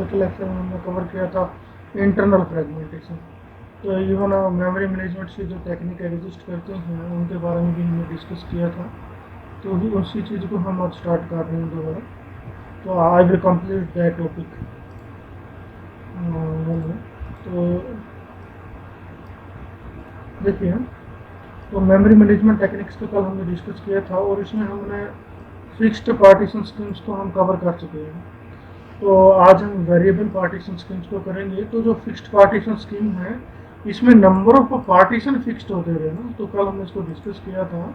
के लेक्चर में हमने कवर किया था इंटरनल फ्रेगमेंटेशन। तो इवन मेमोरी मैनेजमेंट से जो टेक्निक एग्जिस्ट करते हैं उनके बारे में भी हमने डिस्कस किया था। तो भी उसी चीज़ को हम आज स्टार्ट कर रहे हैं दोबारा। तो I will complete that topic. तो देखिए, तो मेमोरी मैनेजमेंट टेक्निक्स को कल हमने डिस्कस किया था और इसमें हमने फिक्स्ड पार्टीशन स्कीम्स को हम कवर कर चुके हैं। तो आज हम वेरिएबल पार्टीशन स्कीम्स को करेंगे। तो जो फिक्स्ड पार्टीशन स्कीम है इसमें नंबर ऑफ पार्टीशन फिक्स्ड होते रहे ना, तो कल हमने इसको डिस्कस किया था।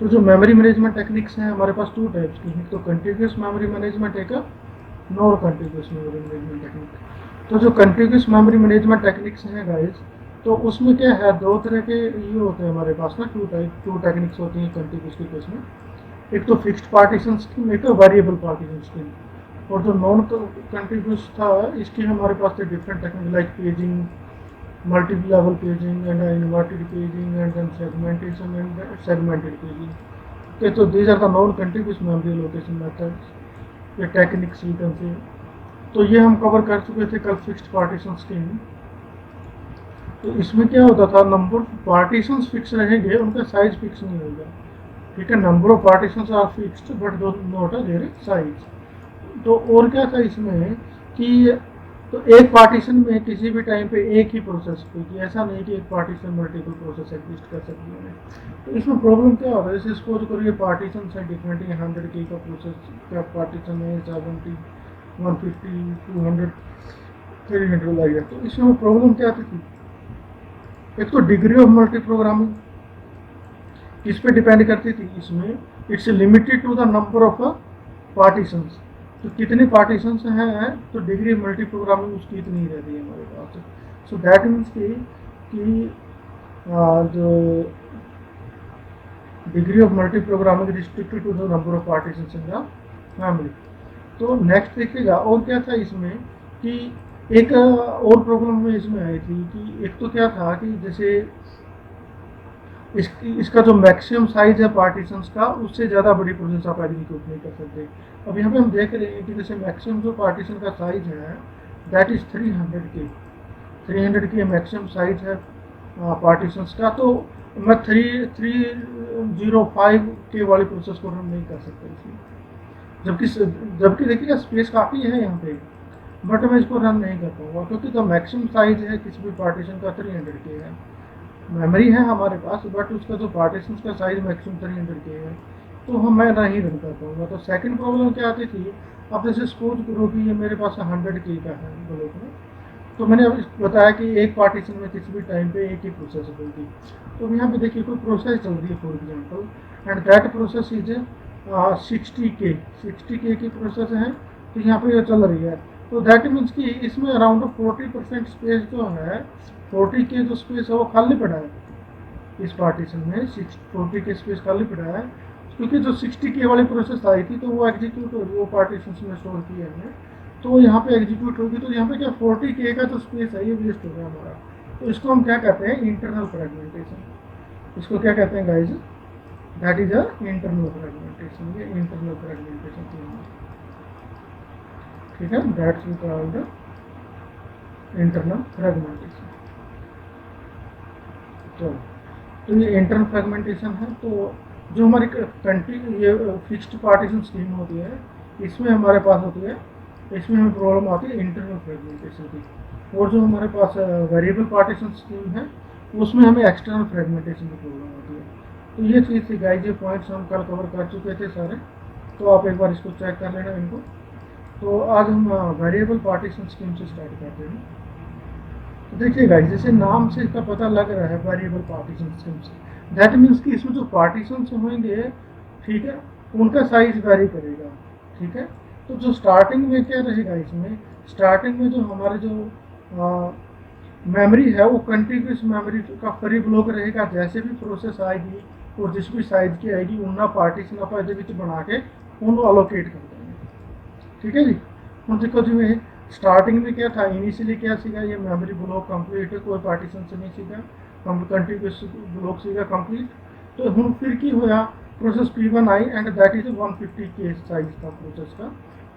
तो जो मेमोरी मैनेजमेंट टेक्निक्स हैं हमारे पास 2 टाइप्स की हैं, तो कंटिन्यूस मेमोरी मैनेजमेंट एक non continuous memory management technique. तो जो कंटिन्यूस मेमोरी मैनेजमेंट टेक्निक्स हैं गाइस, तो उसमें क्या है, 2 तरह के ये होते हैं हमारे पास ना, 2 टेक्निक्स होती हैं कंटिन्यूस के केस में। एक तो फिक्स्ड पार्टीशन स्कीम, एक तो वेरिएबल पार्टीशन स्कीम। और जो नॉन कंटिन्यूस था इसकी हमारे पास थे different technique like paging, multiple level paging and inverted paging and then segmentation and segmented paging. Okay, so these are the non-contiguous memory allocation methods, ये techniques you can say। तो ये हम cover कर चुके थे कल फिक्स्ड पार्टीशन स्कीम। तो इसमें क्या होता था, नंबर ऑफ पार्टीशंस फिक्स रहेंगे, उनका साइज फिक्स नहीं होगा। ठीक है, number of partitions are fixed but not their size. तो और क्या था इसमें कि तो एक पार्टीशन में किसी भी टाइम पे एक ही प्रोसेस होगी, ऐसा नहीं कि एक पार्टीशन मल्टीपल प्रोसेस एग्जिस्ट कर सकती है। तो इसमें प्रॉब्लम क्या होता है, जैसे सपोज करिए पार्टीशन है डिफरेंट, 100K का प्रोसेस का पार्टीशन है, 70, 150, 200, 300 लग गया। तो इसमें प्रॉब्लम क्या आती थी, एक तो डिग्री ऑफ मल्टी प्रोग्रामिंग किस पे डिपेंड करती थी, इसमें it's limited to the number of partitions. तो कितने पार्टीशंस हैं तो डिग्री मल्टी प्रोग्रामिंग उसकी इतनी रहती है हमारे पास। सो दैट मीन्स कि जो degree of multi programming restricted to the number of partitions in the memory. तो नेक्स्ट देखिएगा और क्या था इसमें कि एक और प्रॉब्लम में इसमें आई थी कि एक तो क्या था कि जैसे इसका जो मैक्सिमम साइज है पार्टीशंस का उससे ज़्यादा बड़ी प्रोसेस आप एग्जीक्यूट नहीं कर सकते। अब यहाँ पे हम देख रहे हैं कि जैसे मैक्सिमम जो पार्टीशन का साइज है that is 300K maximum size है पार्टीशंस का। तो मैं 305K वाली प्रोसेस को रन नहीं कर सकता इसमें, जबकि देखिएगा स्पेस काफ़ी है यहाँ पे, बट मैं इसको रन नहीं कर पाऊँगा क्योंकि तो मैक्सिमम साइज है किसी भी पार्टीशन का 300K है। मेमोरी है हमारे पास बट उसका जो पार्टीशन का साइज मैक्सिमम 300K है, तो हम मैं नहीं रन कर पाऊँगा। तो सेकंड प्रॉब्लम क्या आती थी, अब जैसे सपोज करो कि ये मेरे पास 100K का है ब्लॉक में, तो मैंने अब बताया कि एक पार्टीशन में किसी भी टाइम पे एक ही प्रोसेस होगी। तो यहाँ पे देखिए कोई प्रोसेस चल रही है for example and that process is 60K की प्रोसेस है, तो यहाँ पे ये चल रही है। तो दैट मीन्स कि इसमें अराउंड 40% स्पेस जो है, 40K जो स्पेस है वो खाली पड़ा है इस पार्टीशन में, 40K स्पेस खाली पड़ा है क्योंकि जो 60K वाली प्रोसेस आई थी तो वो एग्जीक्यूट होगी, वो पार्टीशन में स्टोर की है हमने, तो वो यहाँ पे एग्जीक्यूट होगी। तो यहाँ पे क्या 40K का जो स्पेस है ये वेस्ट हो गया हमारा। तो इसको हम क्या कहते हैं, इंटरनल फ्रेगमेंटेशन। इसको क्या कहते हैं guys, that is a internal fragmentation. ये इंटरनल फ्रेगमेंटेशन ठीक है, that's we called internal fragmentation. तो ये इंटरनल फ्रेगमेंटेशन है। तो जो हमारी ये फिक्स्ड पार्टीशन स्कीम होती है इसमें हमारे पास होती है, इसमें हमें प्रॉब्लम आती है इंटरनल फ्रेगमेंटेशन की। और जो हमारे पास वेरिएबल पार्टीशन स्कीम है उसमें हमें एक्सटर्नल फ्रेगमेंटेशन की प्रॉब्लम होती है। तो ये चीज़ थी गाइस, ये पॉइंट्स हम कल कवर कर चुके थे सारे, तो आप एक बार इसको चेक कर लेना इनको। तो आज हम वेरिएबल पार्टीशन स्कीम से स्टार्ट करते हैं। तो देखिए गाइस, जैसे नाम से इसका पता लग रहा है वेरिएबल पार्टीशन स्कीम से, दैट मीन्स कि इसमें जो पार्टीशन होंगे ठीक है उनका साइज वेरी करेगा। ठीक है, तो जो स्टार्टिंग में क्या रहेगा, इसमें स्टार्टिंग में जो हमारे जो मेमोरी है वो कंटिन्यूस मेमोरी का फ्री ब्लॉक रहेगा। जैसे भी प्रोसेस आएगी और जिस भी साइज की आएगी उन्ना पार्टीशन आप बना के उनको अलोकेट कर देंगे। ठीक है जी। हम देखो जी स्टार्टिंग में क्या था, इनिशियली क्या सीखा, ये मेमोरी ब्लॉक कंप्लीट है, कोई पार्टीशन से नहीं सीखा, हम कंटिन्यूस ब्लॉक सीखा कंप्लीट। तो हम फिर की होया process P1 I and that is 150K size का प्रोसेस का,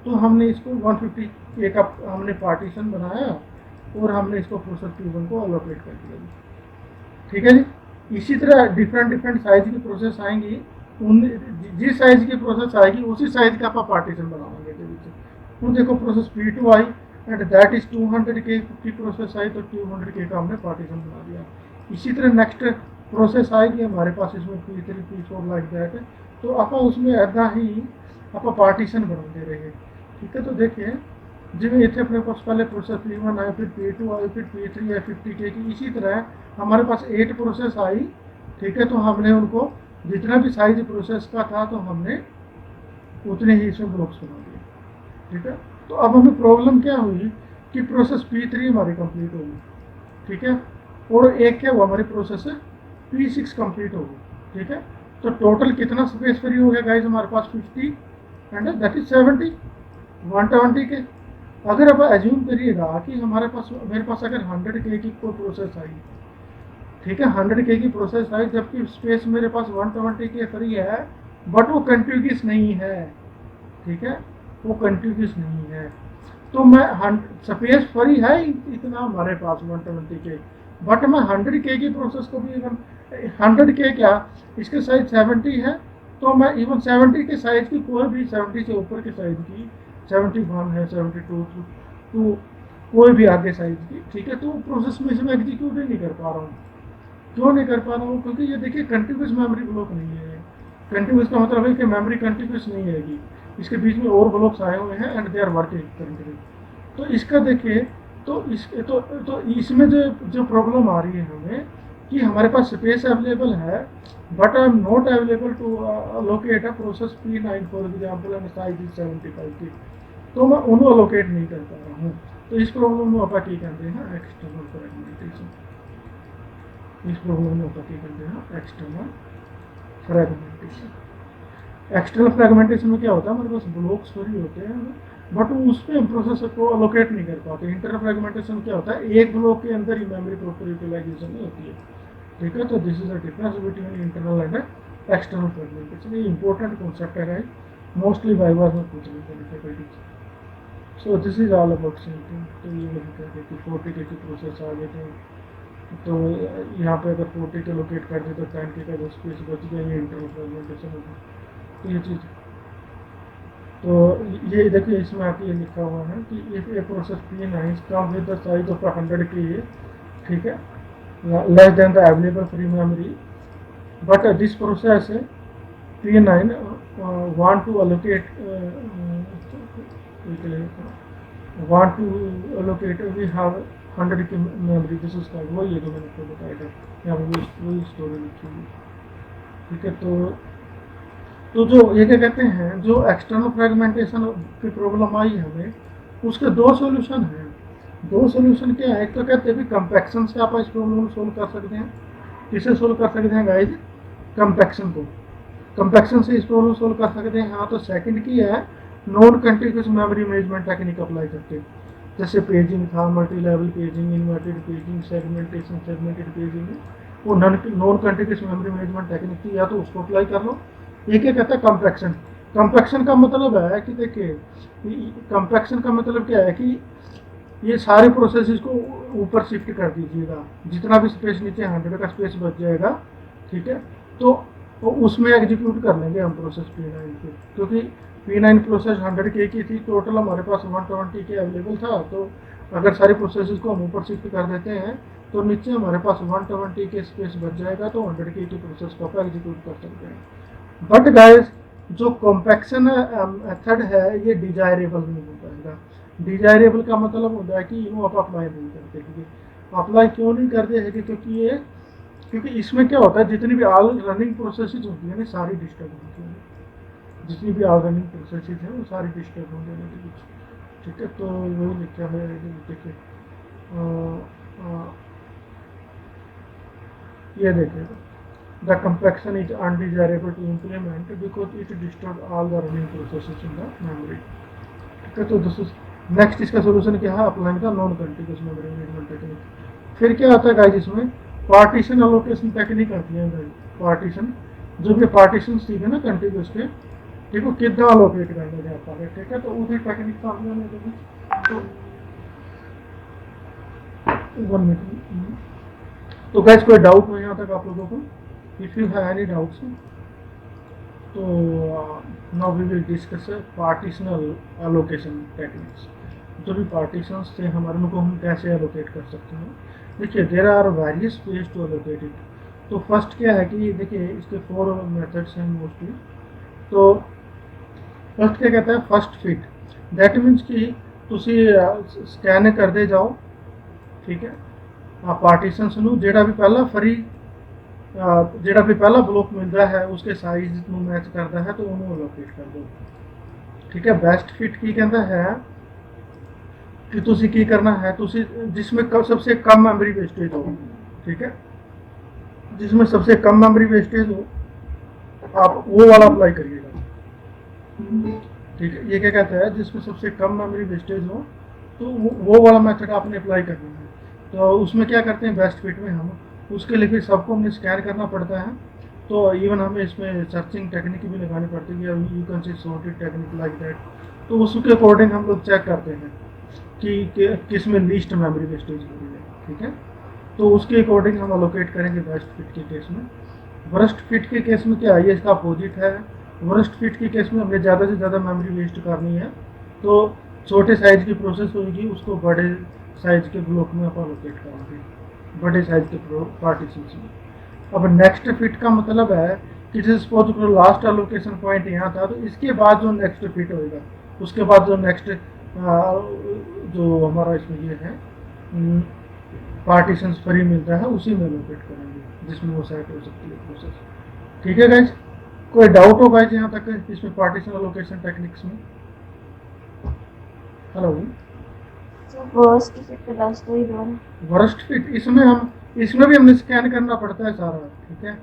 तो हमने इसको 150K का हमने पार्टीशन बनाया और हमने इसको प्रोसेस P1 को अलोकेट कर दिया। ठीक है जी। इसी तरह डिफरेंट साइज की प्रोसेस आएंगी, उन जिस साइज की प्रोसेस आएगी उसी साइज का आप पार्टीशन बनाओगे। तो देखो process P2 I and that is 200K की प्रोसेस आई, तो 200K का हमने पार्टीशन बना दिया। इसी तरह नेक्स्ट प्रोसेस आएगी हमारे पास इसमें P3 P4 लाइक दैट, तो आप उसमें ऐसा ही आप पार्टीशन बनाते रहे। ठीक है, तो देखिए जिम्मे इतने अपने पास पहले प्रोसेस P1 आए, फिर P2 आई, फिर P3 आई 50K की, इसी तरह हमारे पास 8 प्रोसेस आई। ठीक है, तो हमने उनको जितना भी साइज प्रोसेस का था तो हमने उतने ही इसमें ब्लॉक्स बना दिए। ठीक है, तो अब हमें प्रॉब्लम क्या हुई कि प्रोसेस P3 हमारी कंप्लीट होगी। ठीक है, और एक क्या हुआ हमारी प्रोसेस P6 कंप्लीट होगी। ठीक है, तो टोटल कितना स्पेस फ्री हो गया गाइस हमारे पास 50 एंड दैट इज 70 120 के। अगर अब एज्यूम करिएगा कि हमारे पास मेरे पास अगर 100K की कोई प्रोसेस आई, ठीक है 100K की प्रोसेस आई, जबकि स्पेस मेरे पास 120K फ्री है, बट वो कंटिन्यूस नहीं है। ठीक है, वो कंटिन्यूस नहीं है, तो मैं स्पेस फ्री है इतना हमारे पास 120K, बट मैं 100K की प्रोसेस को भी इवन 100K क्या इसके साइज 70 है, तो मैं इवन 70 के साइज की कोई भी 70 से ऊपर के साइज की 71 है 72 तो कोई भी आगे साइज की, ठीक है, तो प्रोसेस में से मैं एग्जीक्यूट ही नहीं कर पा रहा हूँ। क्यों नहीं कर पा रहा हूँ? क्योंकि ये देखिए कंटिन्यूस मेमोरी ब्लॉक नहीं है। कंटिन्यूस का मतलब है कि मेमोरी कंटिन्यूस नहीं रहेगी, इसके बीच में और ब्लॉक्स आए हुए हैं and they are working continue. तो इसका देखिए तो इसमें जो प्रॉब्लम आ रही है हमें कि हमारे पास स्पेस अवेलेबल है, but I am not available to allocate a process P9 for example and size is 75 की, तो मैं उन्होंने अलोकेट नहीं कर पा रहा हूँ। तो इस प्रॉब्लम में आप कहते हैं एक्सटर्नल फ्रेगमेंटेशन। इस प्रॉब्लम में आप कहते हैं एक्सटर्नल फ्रेगमेंटेशन। एक्सटर्नल फ्रेगमेंटेशन में क्या होता है, हमारे पास ब्लॉक्स फ्री होते हैं बट उस पर प्रोसेसर को अलोकेट नहीं कर पाते। इंटरनल फ्रेगमेंटेशन क्या होता है, एक ब्लॉक के अंदर ही मेमोरी प्रॉपर यूटिलाइजेशन नहीं होती है। ठीक है, तो this is the difference between internal and external fragmentation. ये इंपॉर्टेंट कॉन्सेप्ट है, मोस्टली वाइवास में पूछने की difficulties. So this is all about sinking. तो ये वही कहते कि 40K की प्रोसेस आ गए थे, तो यहाँ पे अगर 40K लोकेट कर दे तो 10K का जो स्पेस बच गया, ये इंटरनल फ्रेगमेंटेशन होगा। तो ये चीज़, तो ये देखिए इसमें आके ये लिखा हुआ है कि if a process P9 come with the size of 100K, ठीक है, less than the available free memory, but this process P9 want to allocate we have 100K memory, this is called, वही है जो मैंने आपको बताया था, यहाँ पर वही स्टोरी लिखी हुई। ठीक है, तो जो ये क्या कहते हैं, जो एक्सटर्नल फ्रेगमेंटेशन की प्रॉब्लम आई हमें, उसके दो सॉल्यूशन हैं। दो सॉल्यूशन क्या है, एक तो कहते हैं कि कंपैक्शन से आप इस प्रॉब्लम को सोल्व कर सकते हैं। किसे सोल्व कर सकते हैं गाइज? कंपैक्शन को, कंपैक्शन से इस प्रॉब्लम सोल्व कर सकते हैं। हाँ, तो सेकंड की है non continuous memory management technique apply करते हैं, जैसे पेजिंग था, multi level paging, inverted paging, segmentation, segmented paging, वो non continuous memory management technique थी, या तो उसको अप्लाई कर लो। एक क्या कहता है कंपैक्शन। कंपैक्शन का मतलब है कि देखिए, कंपैक्शन का मतलब क्या है कि ये सारे प्रोसेसेस को ऊपर शिफ्ट कर दीजिएगा, जितना भी स्पेस नीचे 100 का स्पेस बच जाएगा, ठीक है, तो उसमें एग्जीक्यूट कर लेंगे हम प्रोसेस P9 पे, क्योंकि P9 प्रोसेस 100K की थी, टोटल हमारे पास 120K अवेलेबल था। तो अगर सारी प्रोसेसेस को हम ऊपर शिफ्ट कर देते हैं तो नीचे हमारे पास 120K स्पेस बच जाएगा, तो 100K की प्रोसेस को आप एग्जीक्यूट कर सकते हैं। बट गाइस, जो कॉम्पैक्शन मेथड है ये डिजायरेबल नहीं हो पाएगा। डिजायरेबल का मतलब होता है कि इनको आप अप्लाई नहीं करते। ठीक है, अप्लाई क्यों नहीं करते हैं कि क्योंकि इसमें क्या होता है, जितनी भी ऑल रनिंग प्रोसेसेस होती है ना, सारी डिस्टर्ब होती है। जितनी भी ऑल रनिंग प्रोसेसेस है वो सारी डिस्टर्ब होने लगेगी। ठीक है, तो वही लिखा है, देखिए ये देखिए, the compaction is undesirable to implement because it disturbs all the running processes in the memory. ठीक है, तो दिस इज नेक्स्ट। इसका सोल्यूशन क्या है, applying the non continuous memory management technique. फिर क्या आता है गाइस, इसमें पार्टीशन एलोकेशन टेक्निक आती है गाइस। पार्टीशन, जो भी पार्टीशन सीखे ना कंटिन्यूअस के, ठीक है कितना अलोकेट करने जाता है, ठीक है। तो उसी टेक्निक का हमने तो 1 मिनट। तो गैस कोई डाउट हो यहाँ तक आप लोगों को? If you have any doubts, तो now we will discuss partitional allocation techniques. जो भी पार्टीशंस थे हमारे, उनको हम कैसे एलोकेट कर सकते हैं। देखिए there are various ways to allocate it. तो फर्स्ट क्या है कि देखिए इसके 4 मेथड्स हैं मोस्टली। तो फर्स्ट क्या कहता है, फर्स्ट फिट। दैट मीन्स कि ਤੁਸੀਂ ਸਕੈਨ ਕਰਦੇ ਜਾਓ, ठीक है। पार्टीशंस ਨੂੰ ਜਿਹੜਾ ਵੀ ਪਹਿਲਾ ਫਰੀ ਜਿਹੜਾ ਵੀ ਪਹਿਲਾ ਬਲੋਕ ਮਿਲਦਾ ਹੈ ਉਸके ਸਾਈਜ਼ ਨੂੰ ਮੈਚ ਕਰਦਾ ਹੈ तो ਉਹਨੂੰ ਅਲੋਕੇਟ ਕਰ ਦਿਓ, ठीक है। बेस्ट फिट की कहता है कि तुसी की करना है, तुसी जिसमें सबसे कम मेमोरी वेस्टेज हो, ठीक है। जिसमें सबसे कम मेमोरी वेस्टेज हो आप वो वाला अप्लाई करिएगा, ठीक है। ये क्या कहता है, जिसमें सबसे कम मेमोरी वेस्टेज हो तो वो वाला मेथड आपने अप्लाई करना है। तो उसमें क्या करते हैं बेस्ट फिट में हम, उसके लिए फिर सबको हमें स्कैन करना पड़ता है। तो इवन हमें इसमें सर्चिंग टेक्निक भी लगानी पड़ती है, you can say sorted technique like that. तो उसके अकॉर्डिंग हम लोग चेक करते हैं कि किस में लीस्ट मेमोरी वेस्टेज हो रही है, ठीक है। तो उसके अकॉर्डिंग हम अलोकेट करेंगे बेस्ट फिट के केस में। वर्स्ट फिट के केस में क्या है, ये इसका अपोजिट है। वर्स्ट फिट के केस में हमें ज़्यादा से ज़्यादा मेमोरी वेस्ट करनी है, तो छोटे साइज की प्रोसेस होगी, उसको बड़े साइज के ब्लॉक में आप अलोकेट करेंगे, बड़े साइज के पार्टीशन में। अब नेक्स्ट फिट का मतलब है कि जैसे सपोज करो लास्ट एलोकेशन पॉइंट यहाँ था, तो इसके बाद जो नेक्स्ट फिट होएगा, उसके बाद जो नेक्स्ट जो हमारा इसमें ये है पार्टीशन फ्री मिलता है, उसी में एलोकेट करेंगे जिसमें वो सेट हो सकती है प्रोसेस, ठीक है गाइज। कोई डाउट हो गाइज यहाँ तक इसमें पार्टीशन एलोकेशन टेक्निक्स में? हेलो। वर्स्ट फिट इसमें भी हमने स्कैन करना पड़ता है सारा, ठीक है।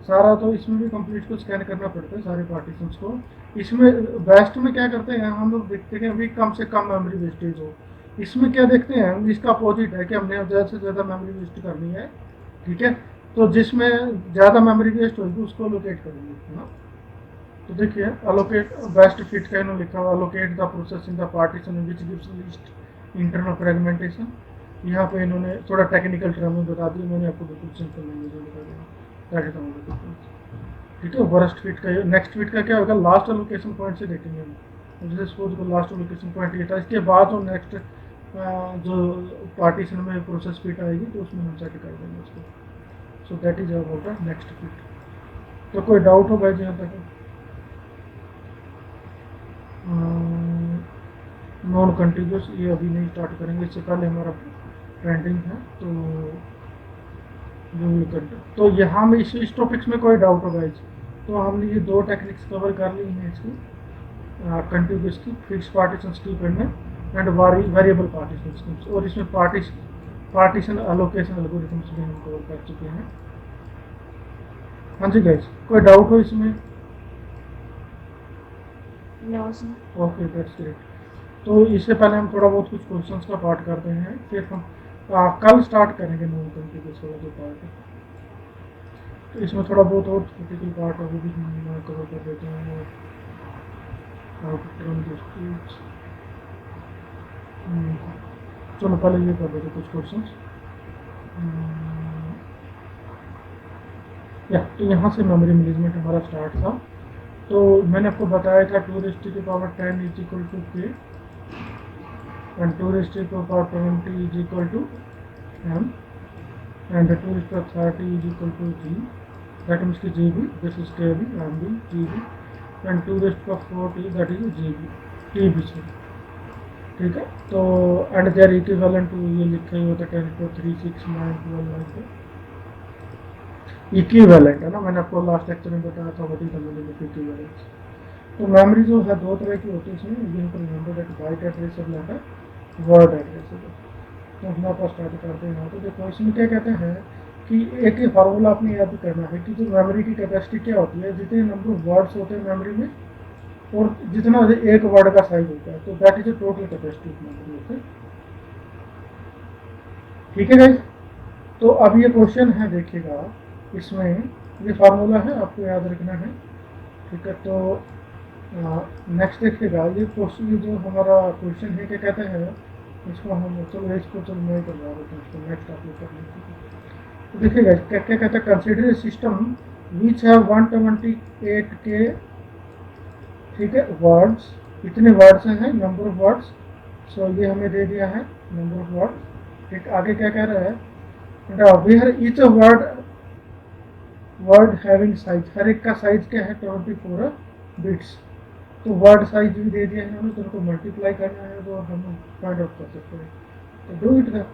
सारा तो इसमें भी कंप्लीट को स्कैन करना पड़ता है सारे पार्टीशंस को। इसमें बेस्ट में क्या करते हैं हम लोग, देखते हैं अभी कम से कम मेमोरी वेस्टेज हो। इसमें क्या देखते हैं, इसका अपोजिट है कि हमने ज़्यादा से ज़्यादा मेमोरी वेस्ट करनी है, ठीक है। तो जिसमें ज़्यादा मेमोरी वेस्ट होगी उसको लोकेट करेंगे, है ना। तो देखिए अलोकेट बेस्ट फिट का इन्होंने लिखा हुआ, allocate the process in the partition which gives least internal fragmentation. यहाँ पे इन्होंने थोड़ा टेक्निकल टर्म में बता दिया, मैंने आपको बिल्कुल सिंपल लैंग्वेज में बता दिया, ठीक है। वर्स्ट फिट का, नेक्स्ट फिट का क्या होगा, लास्ट एलोकेशन पॉइंट से देखेंगे हम। जैसे सपोज को लास्ट एलोकेशन पॉइंट ये था, इसके बाद जो नेक्स्ट जो पार्टीशन में प्रोसेस फिट आएगी तो उसमें हम सेट कर देंगे उसको। सो that is about the next fit. तो कोई डाउट होगा जहाँ तक? नॉन कंटिन्यूस ये अभी नहीं स्टार्ट करेंगे, इससे पहले हमारा पेंडिंग है, तो यहाँ में इस टॉपिक्स में कोई डाउट होगा इस, तो हमने ये 2 टेक्निक्स कवर कर ली हैं इसकी, कंटिन्यूस की, फिक्स पार्टीशन की pendant and variable partition schemes, और इसमें पार्टीशन एलोकेशन एल्गोरिथम्स भी हम कवर कर चुके हैं। हाँ जी गाइस, कोई डाउट हो इसमें? Okay that's great. तो इससे पहले हम थोड़ा बहुत कुछ क्वेश्चंस का पार्ट करते हैं, फिर हम कल स्टार्ट करेंगे नॉन कंटिन्यूस वाला जो पार्ट है। तो इसमें थोड़ा बहुत और क्रिटिकल पार्ट है वो भी हम कवर कर देते हैं, और how to turn the speech. चलो पहले ये कर देते कुछ क्वेश्चंस। तो यहाँ से मेमोरी मैनेजमेंट हमारा स्टार्ट था। तो मैंने आपको बताया था 2 raised to the power 10 is equal to k and 2 raised to the power 20 is equal to m and 2 raised to the 30 is equal to g, that means gb, this is kb, mb, gb and 2 raised to the 40 that is gb, tb, ठीक है। तो and there equivalent to ये लिखा हुआ था 10 to 3 6 9 12 9 equivalent है ना, मैंने आपको लास्ट लेक्चर में बताया था what is the meaning of equivalence. तो मेमोरी जो है 2 तरह की होती है इसमें, you can remember that byte addressable है, वर्ड एड्रेसेबल। तो हम आपको स्टार्ट करते हैं। तो देखो इसमें क्या कहते हैं कि एक ही फार्मूला आपने याद करना है कि जो मेमोरी की कैपेसिटी क्या होती है, जितने नंबर ऑफ वर्ड्स होते हैं मेमोरी में और जितना एक वर्ड का साइज होता है, तो that is the total capacity of memory, okay, ठीक है गाइस। तो अब ये क्वेश्चन है, देखिएगा इसमें ये फार्मूला है, आपको याद रखना है, ठीक है। तो नेक्स्ट देखिएगा, ये क्वेश्चन, ये जो हमारा क्वेश्चन है क्या कहते हैं, इसको हम चलो मैं करवा देता हूँ इसको, नेक्स्ट आप लोग कर लीजिए। तो देखिएगा क्या क्या कहता है, कंसिडर सिस्टम विच हैव 128 के, ठीक है, वर्ड्स, कितने वर्ड्स हैं, नंबर ऑफ वर्ड्स। सो ये हमें दे दिया है नंबर ऑफ वर्ड्स। ठीक, आगे क्या कह रहा है, where each word having size, हर एक का साइज क्या है 24 बिट्स। तो वर्ड साइज भी दे दिया है इन्होंने, तो उनको मल्टीप्लाई करना है तो हम फाइंड आउट कर सकते हैं, तो डू इट द।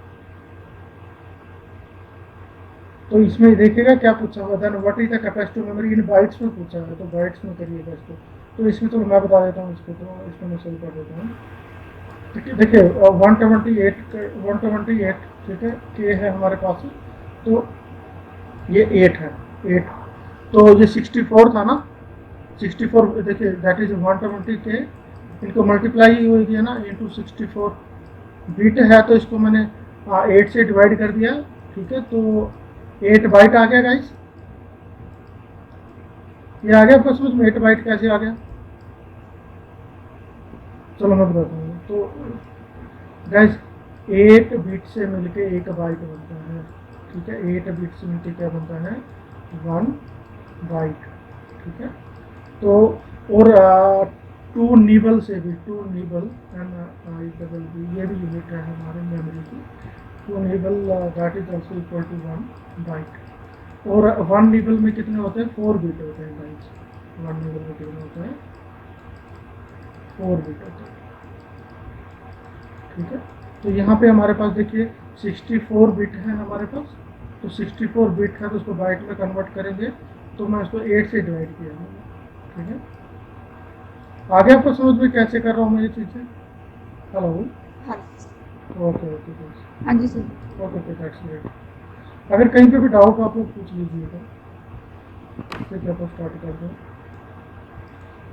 तो इसमें देखिएगा क्या पूछा हुआ, then what is the capacity memory in bytes में पूछा है, तो बाइट्स में करिएगा इसको। तो इसमें तो मैं बता देता हूँ इसको, तो इसको मैं सही कर देता हूँ। देखिए 128, ठीक है, के है हमारे पास, तो ये 8 है, 8। तो ये 64 था ना, 64, देखिए दैट इज 120 के, इनको मल्टीप्लाई हो गया ना इंटू 64 बीट है, तो इसको मैंने 8 से डिवाइड कर दिया, ठीक है। तो 8 बाइट आ गया गाइस, ये आ गया आपको समझ में 8 बाइट कैसे आ गया। चलो मैं बताता हूँ। तो गाइस 8 बिट से मिलके 1 बाइट बनता है, ठीक है, 8 बिट से मिलके क्या बनता है 1 बाइट, ठीक है। तो और 2 नीबल से भी, 2 नीबल NIBBL, ये भी यूनिट है हमारे मेमोरी की। 2 nibble that is also equal to 1 byte. और 1 नीबल में कितने होते हैं 4 बिट होते हैं गाइस, 1 नीबल में कितने होते हैं 4 बिट होते हैं, ठीक है। तो यहाँ पे हमारे पास देखिए 64 बिट है हमारे पास, तो 64 बिट है तो उसको बाइट में कन्वर्ट करेंगे, तो मैं इसको 8 से डिवाइड किया है, ठीक है। आगे आपको समझ में कैसे कर रहा हूँ मैं ये चीज़ें। हेलो, ओके ओके, हाँ जी sir. Okay okay, that's great. अगर कहीं पे भी डाउट हो आप लोग पूछ लीजिएगा, ठीक है। तो स्टार्ट कर दो।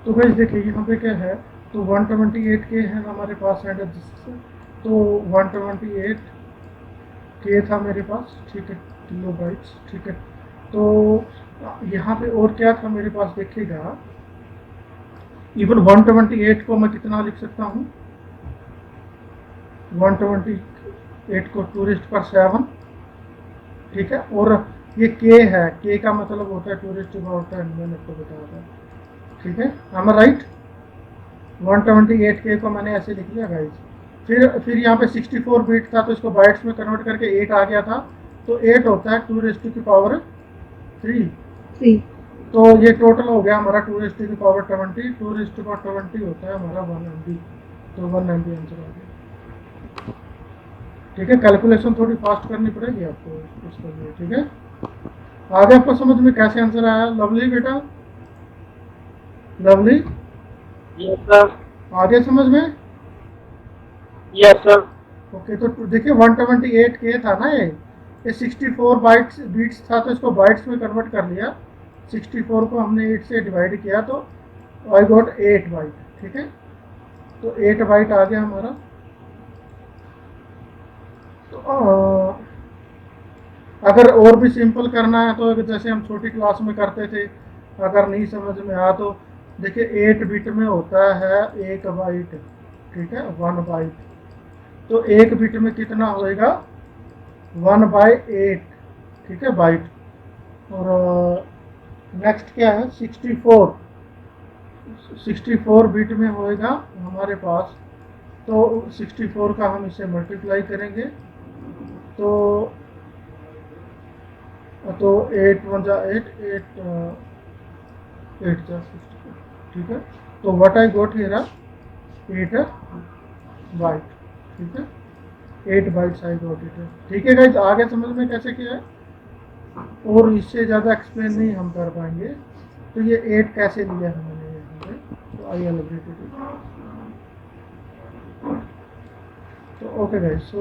तो गाइस देखिए यहाँ पे क्या है, तो 128 के हैं हमारे पास एंड, तो 128 के था मेरे पास, ठीक है, किलो बाइट्स, ठीक है। तो यहाँ पे और क्या था मेरे पास देखिएगा, इवन 128 को मैं कितना लिख सकता हूँ, 128 को 2⁻7, ठीक है। और ये के है, के का मतलब होता है 2⁻10, मैंने आपको बताया था, ठीक है, am I राइट। 128 के को मैंने ऐसे लिख लिया गाइस। फिर यहाँ पे 64 बिट था, तो इसको बाइट्स में कन्वर्ट करके 8 आ गया था, तो 8 होता है 2⁻3। तो ये टोटल हो गया हमारा 2⁻20, 2⁻20 होता है हमारा 1 MB, तो 1 MB आंसर आ गया, ठीक है। कैलकुलेशन थोड़ी फास्ट करनी पड़ेगी आपको इसके लिए, ठीक है। आगे आपको समझ में कैसे आंसर आया, लवली बेटा, लवली, यस सर। आगे समझ में, यस सर। ओके। तो देखिए 128 के था ना, ये 64 बाइट्स बीट्स था, तो इसको बाइट्स में कन्वर्ट कर लिया, 64 को हमने 8 से डिवाइड किया, तो आई गॉट 8 बाइट, ठीक है। तो 8 बाइट आ गया हमारा। तो अगर और भी सिंपल करना है, तो जैसे हम छोटी क्लास में करते थे, अगर नहीं समझ में आया तो देखिए 8 बिट में होता है 1 बाइट, ठीक है, 1 बाइट। तो 1 बिट में कितना होएगा 1/8, ठीक है, बाइट। और नेक्स्ट क्या है 64 बिट में होएगा हमारे पास, तो 64 का हम इसे मल्टीप्लाई करेंगे, तो 8 1 जा 8, 8 जा 64, ठीक है। तो what I got here 8 byte, ठीक है, 8 बाइट्स आई गॉट इट, ठीक है गाइस। आगे समझ में कैसे किया है, और इससे ज़्यादा एक्सप्लेन नहीं हम कर पाएंगे। तो ये 8 कैसे लिया हमने यहाँ पे, तो आई एलिब्रेटेड इट। तो okay guys, so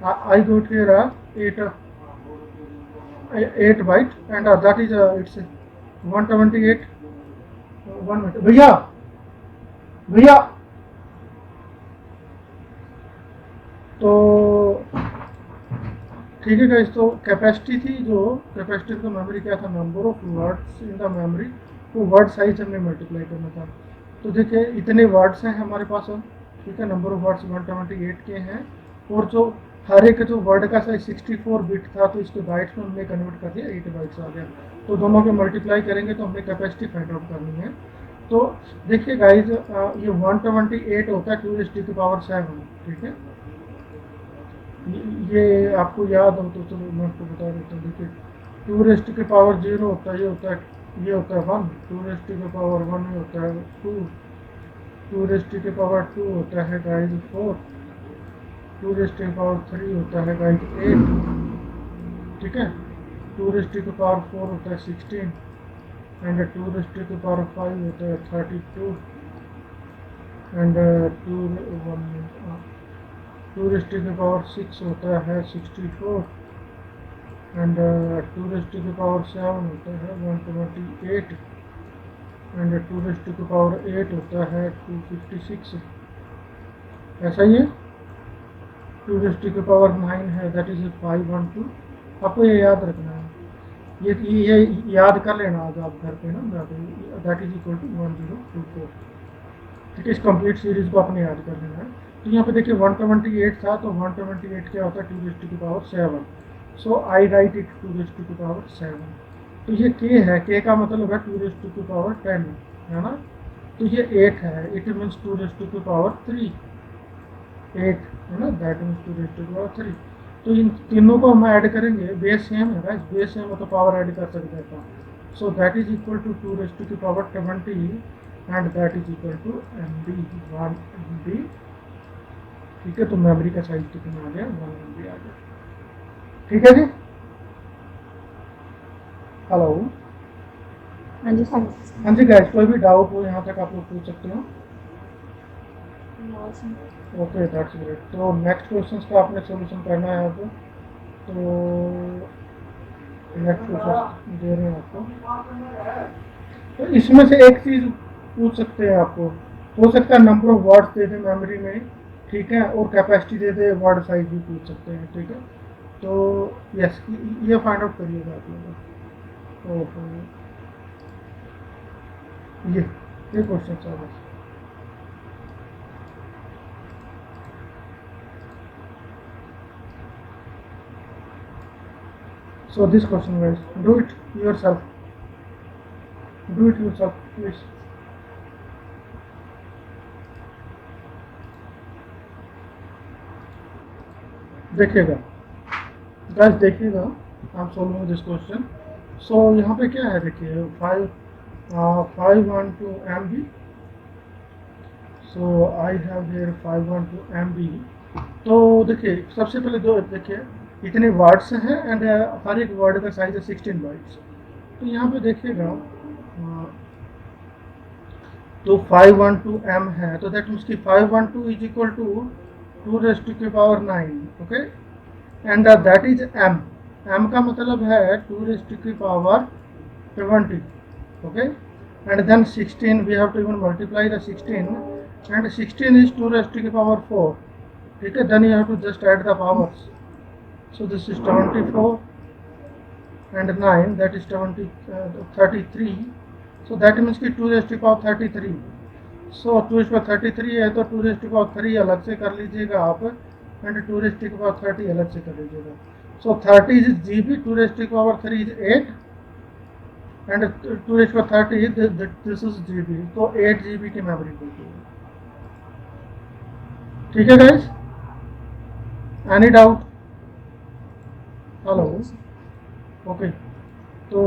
I got here 8 byte and that is it's 128। 1 minute भैया, भैया, तो ठीक है गाइस। तो कैपेसिटी थी, जो कैपेसिटी का मेमोरी क्या था, number of words in the memory, वो वर्ड साइज हमने मल्टीप्लाई करना था। तो देखिए इतने वर्ड्स हैं हमारे पास अब, ठीक है, नंबर ऑफ वर्ड्स 128 के हैं, और जो हर एक जो वर्ड का साइज 64 बिट था, तो इसके बाइट्स में हमने कन्वर्ट कर दिया, 8 बाइट्स आ गया। तो दोनों के मल्टीप्लाई करेंगे तो हमें कैपेसिटी फाइंड आउट करनी है। तो देखिए गाइज, ये 128 होता है 2 की पावर 7, ठीक है। ये आपको याद हो तो चलो मैं आपको बता देता हूँ। देखिए 2 की पावर 0 होता है, ये होता है 1, 2 की पावर 1 ये होता है 2, 2 की पावर 2 होता है गाइज 4, 2 की पावर 3 होता है गाइज 8, ठीक है, 2 की पावर 4 होता है 16, एंड 2 की पावर 5 होता है 32, एंड 2 की पावर 6 होता है 64, एंड 2 की पावर 7 होता है 128, एंड 2 की पावर 8 होता है 256। ऐसा ही है। 2 की पावर 9 है, दैट इज 512। आपको ये याद रखना है, ये याद कर लेना आज आप घर पे ना, दैट इज इक्वल टू 1024, ठीक है। इस कंप्लीट सीरीज को आपने याद कर लेना है। तो यहाँ पे देखिए 128 था, तो 128 क्या होता है 2 की power 7, so I right it 2 की पावर 7। तो ये के है, के का मतलब है 2 की पावर 10, है ना। तो ये 8 है, इट मीन्स 2 की पावर 3, 8 है ना, दैट मीन्स 2 की पावर 3। तो इन तीनों को हम ऐड करेंगे, बेस सेम है राइट, बेस सेम है तो पावर ऐड कर सकते हैं। So that is equal to 2 की power 20, and that is equal to MB, 1 MB, ठीक है। तो मेमोरी का साइज कितना आ गया, 1 MB आ गया, ठीक है जी। हेलो, हाँ जी सर। हाँ जी गाइस, कोई भी डाउट हो यहाँ तक आप लोग पूछ सकते हो। Okay, that's great. तो नेक्स्ट क्वेश्चन का आपने सोल्यूशन करना है आपको, तो नेक्स्ट क्वेश्चन दे रहे हैं आपको। तो इसमें से एक चीज पूछ सकते हैं आपको, हो सकता है number of words they they memory में, ठीक है, और कैपेसिटी दे दे, वर्ड साइज भी पूछ सकते हैं, ठीक है। तो यस, ये फाइंड आउट करिएगा आप लोग। ये क्वेश्चन था बस। So this question guys, do it yourself, please. देखिएगा गाइस, देखिएगा, I am solving this question. So यहाँ पे क्या है, देखिए 512 MB, so I have here 512 MB। तो देखिए सबसे पहले दो देखिए इतने वर्ड्स हैं, एंड हर एक वर्ड का साइज है 16 बाइट्स। तो यहाँ पे देखिएगा तो 512 M है, तो दैट मीन्स की 512 इज इक्वल टू 2 की power 9, okay, and that is M। M का मतलब है 2 की power 20, okay, and then 16 we have to even multiply the 16, एंड 16 is 2 की पावर 4, ठीक है, then you have to just add the powers. So this is 24 and 9, that is 33. So that means कि 2 की पावर 33। So 2 की power 33 है, तो 2 की पावर 3 अलग से कर लीजिएगा आप, एंड 2 की पावर 30 अलग से कर लीजिएगा। So 30 is GB, 2 की पावर 3 is 8, एंड 2 की पावर 30 दिस इज GB, तो 8 GB की मेमोरी होगी, ठीक है guys. Any doubt? Hello, okay. तो